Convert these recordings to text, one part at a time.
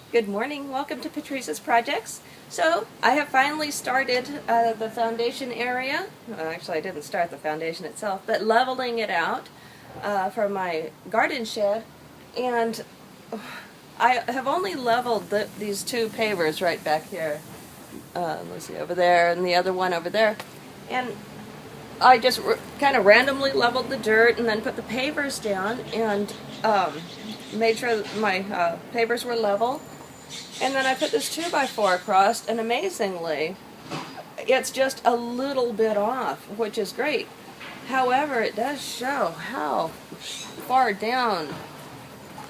Good morning. Welcome to Patrice's Projects. So, I have finally started the foundation area. Well, actually, I didn't start the foundation itself, but leveling it out for my garden shed. And I have only leveled these two pavers right back here. Let's see, over there, and the other one over there. And I just kind of randomly leveled the dirt and then put the pavers down and made sure that my pavers were level. And then I put this 2x4 across, and amazingly, it's just a little bit off, which is great. However, it does show how far down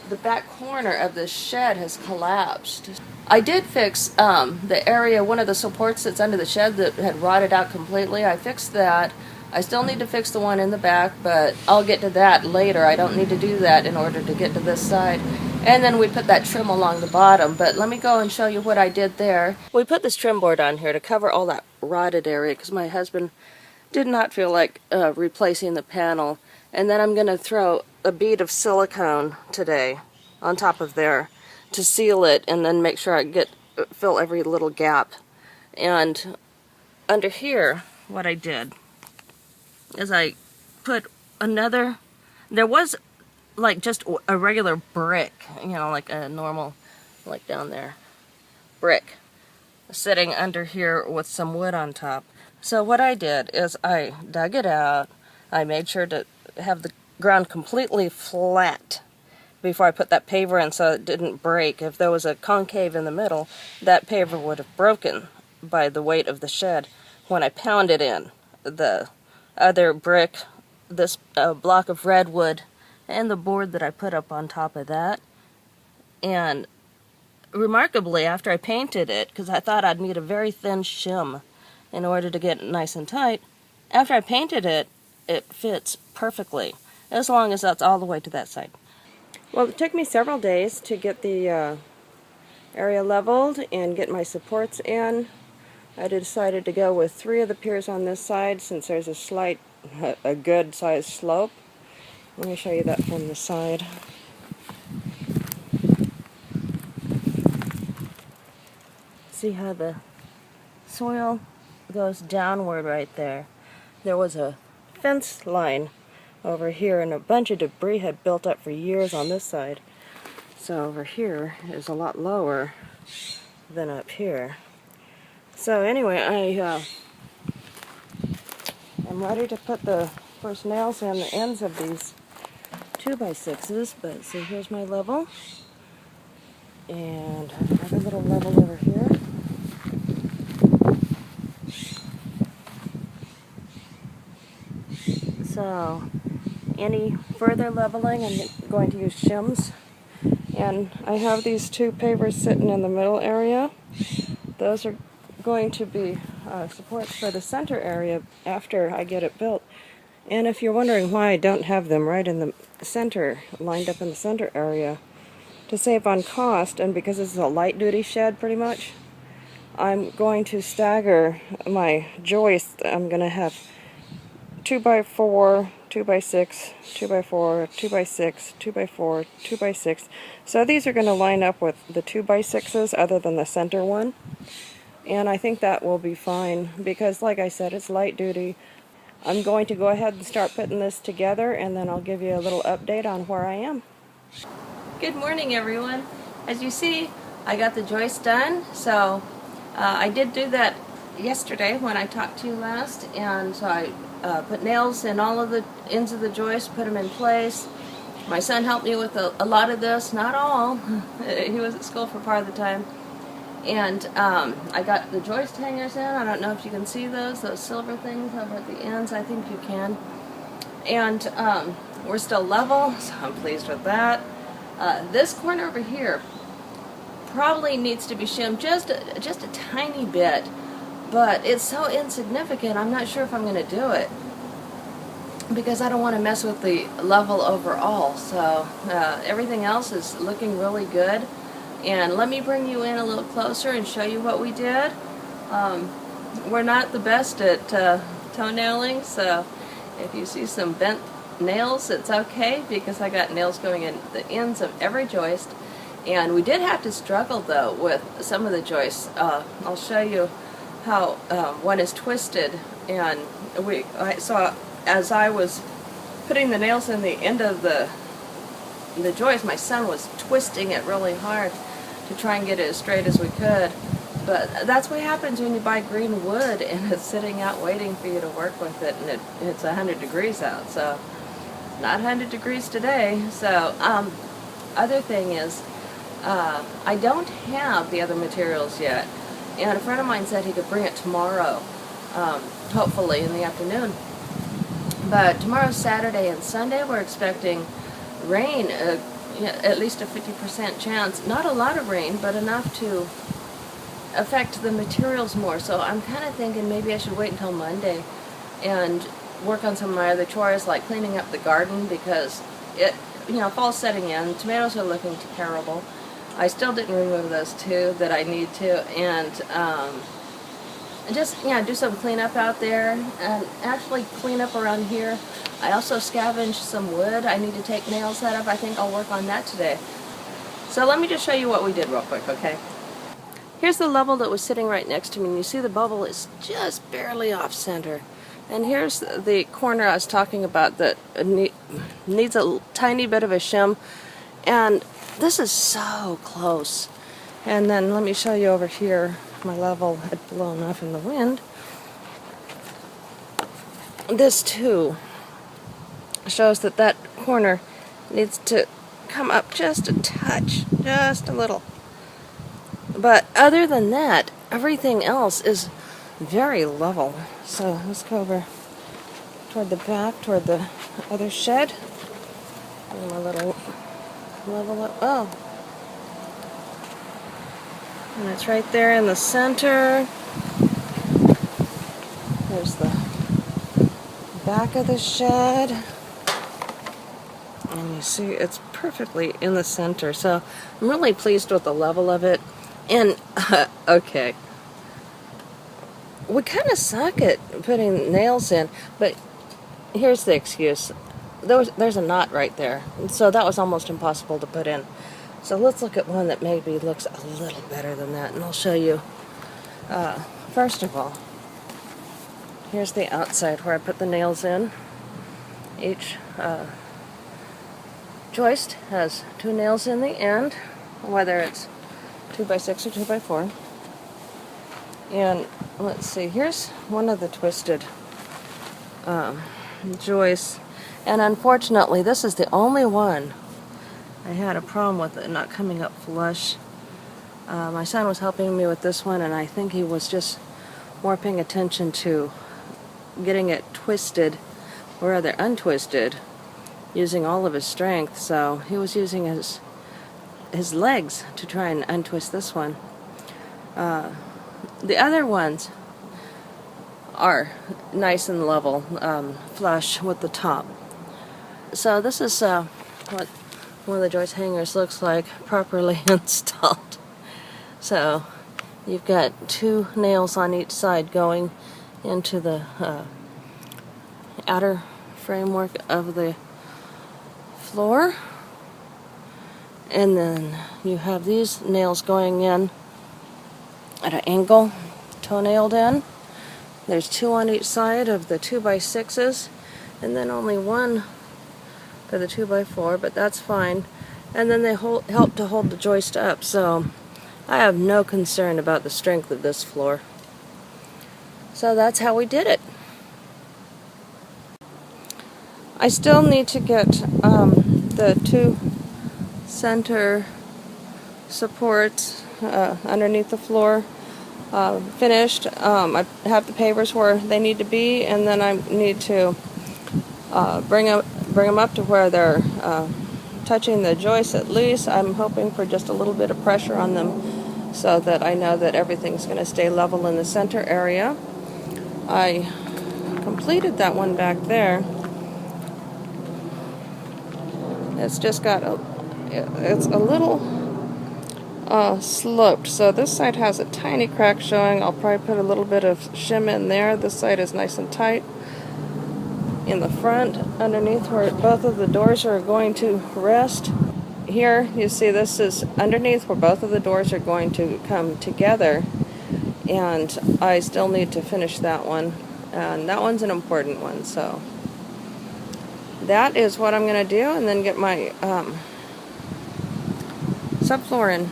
the back corner of the shed has collapsed. I did fix the area, one of the supports that's under the shed that had rotted out completely. I fixed that. I still need to fix the one in the back, but I'll get to that later. I don't need to do that in order to get to this side. And then we put that trim along the bottom, but let me go and show you what I did there. We put this trim board on here to cover all that rotted area because my husband did not feel like replacing the panel. And then I'm going to throw a bead of silicone today on top of there to seal it and then make sure I fill every little gap. And under here, what I did is I put another, there was like just a regular brick, you know, like a normal, like down there, brick sitting under here with some wood on top. So what I did is I dug it out. I made sure to have the ground completely flat before I put that paver in so it didn't break. If there was a concave in the middle, that paver would have broken by the weight of the shed when I pounded in the other brick, this block of redwood, and the board that I put up on top of that. And remarkably, after I painted it, because I thought I'd need a very thin shim in order to get it nice and tight, after I painted it, it fits perfectly, as long as that's all the way to that side. Well, it took me several days to get the area leveled and get my supports in. I decided to go with 3 of the piers on this side since there's a good sized slope. Let me show you that from the side. See how the soil goes downward right there. There was a fence line over here and a bunch of debris had built up for years on this side. So over here is a lot lower than up here. So anyway, I'm ready to put the first nails in the ends of these 2x6s, but see, here's my level, and another little level over here. So, any further leveling, I'm going to use shims, and I have these 2 pavers sitting in the middle area. Those are going to be supports for the center area after I get it built. And if you're wondering why I don't have them right in the center, lined up in the center area, to save on cost, and because this is a light duty shed pretty much, I'm going to stagger my joists. I'm going to have 2x4, 2x6, 2x4, 2x6, 2x4, 2x6. So these are going to line up with the 2x6s other than the center one. And I think that will be fine because, like I said, it's light duty. I'm going to go ahead and start putting this together, and then I'll give you a little update on where I am. Good morning, everyone. As you see, I got the joist done. So I did do that yesterday when I talked to you last, and so I put nails in all of the ends of the joist, put them in place. My son helped me with a lot of this, not all. He was at school for part of the time. And I got the joist hangers in. I don't know if you can see those silver things over at the ends. I think you can. And we're still level, so I'm pleased with that. This corner over here probably needs to be shimmed just a tiny bit, but it's so insignificant, I'm not sure if I'm going to do it because I don't want to mess with the level overall. So everything else is looking really good. And let me bring you in a little closer and show you what we did. We're not the best at toenailing, so if you see some bent nails, it's okay because I got nails going in the ends of every joist. And we did have to struggle though with some of the joists. I'll show you how one is twisted, and I saw as I was putting the nails in the end of the joist, my son was twisting it really hard to try and get it as straight as we could. But that's what happens when you buy green wood and it's sitting out waiting for you to work with it, and it's 100 degrees out. So not 100 degrees today. So other thing is, I don't have the other materials yet, and a friend of mine said he could bring it tomorrow, hopefully in the afternoon. But tomorrow's Saturday and Sunday, we're expecting rain, at least a 50% chance. Not a lot of rain, but enough to affect the materials more. So I'm kind of thinking maybe I should wait until Monday and work on some of my other chores, like cleaning up the garden, because fall's setting in. Tomatoes are looking terrible. I still didn't remove those two that I need to, and just do some cleanup out there, and actually clean up around here. I also scavenged some wood I need to take nails out of. I think I'll work on that today. So let me just show you what we did real quick, okay? Here's the level that was sitting right next to me, and you see the bubble is just barely off center. And here's the corner I was talking about that needs a tiny bit of a shim, and this is so close. And then let me show you over here. My level had blown off in the wind. This too shows that that corner needs to come up just a touch, just a little. But other than that, everything else is very level. So let's go over toward the back, toward the other shed. And a little level up. Oh. And it's right there in the center. There's the back of the shed. And you see it's perfectly in the center. So I'm really pleased with the level of it. And, okay, we kind of suck at putting nails in, but here's the excuse. There's a knot right there, and so that was almost impossible to put in. So let's look at one that maybe looks a little better than that, and I'll show you. First of all, here's the outside where I put the nails in. Each joist has 2 nails in the end, whether it's 2x6 or 2x4. And let's see, here's one of the twisted joists, and unfortunately this is the only one I had a problem with it not coming up flush. My son was helping me with this one, and I think he was just more paying attention to getting it twisted, or rather untwisted, using all of his strength. So he was using his legs to try and untwist this one. The other ones are nice and level, flush with the top. So this is what one of the joist hangers looks like, properly installed. So you've got 2 nails on each side going into the outer framework of the floor. And then you have these nails going in at an angle, toe-nailed in. There's 2 on each side of the 2x6s, and then only 1 for the 2x4, but that's fine. And then they help to hold the joist up, so I have no concern about the strength of this floor. So that's how we did it. I still need to get the 2 center supports underneath the floor finished. I have the pavers where they need to be, and then I need to bring them up to where they're touching the joists at least. I'm hoping for just a little bit of pressure on them so that I know that everything's going to stay level in the center area. I completed that one back there. It's just got it's a little sloped, so this side has a tiny crack showing. I'll probably put a little bit of shim in there. This side is nice and tight. In the front, underneath where both of the doors are going to rest, here you see this is underneath where both of the doors are going to come together, and I still need to finish that one, and that one's an important one. So that is what I'm going to do, and then get my subfloor in.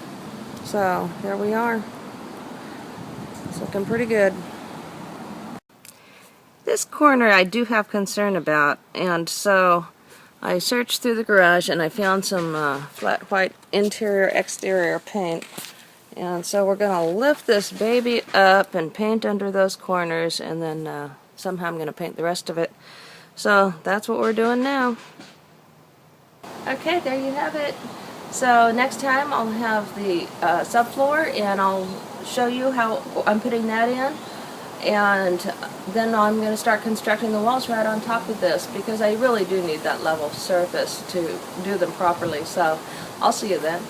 So there we are. It's looking pretty good. This corner I do have concern about, and so I searched through the garage and I found some flat white interior exterior paint, and so we're going to lift this baby up and paint under those corners, and then somehow I'm going to paint the rest of it. So that's what we're doing now. Okay, there you have it. So next time I'll have the subfloor, and I'll show you how I'm putting that in, and then I'm going to start constructing the walls right on top of this, because I really do need that level surface to do them properly. So I'll see you then.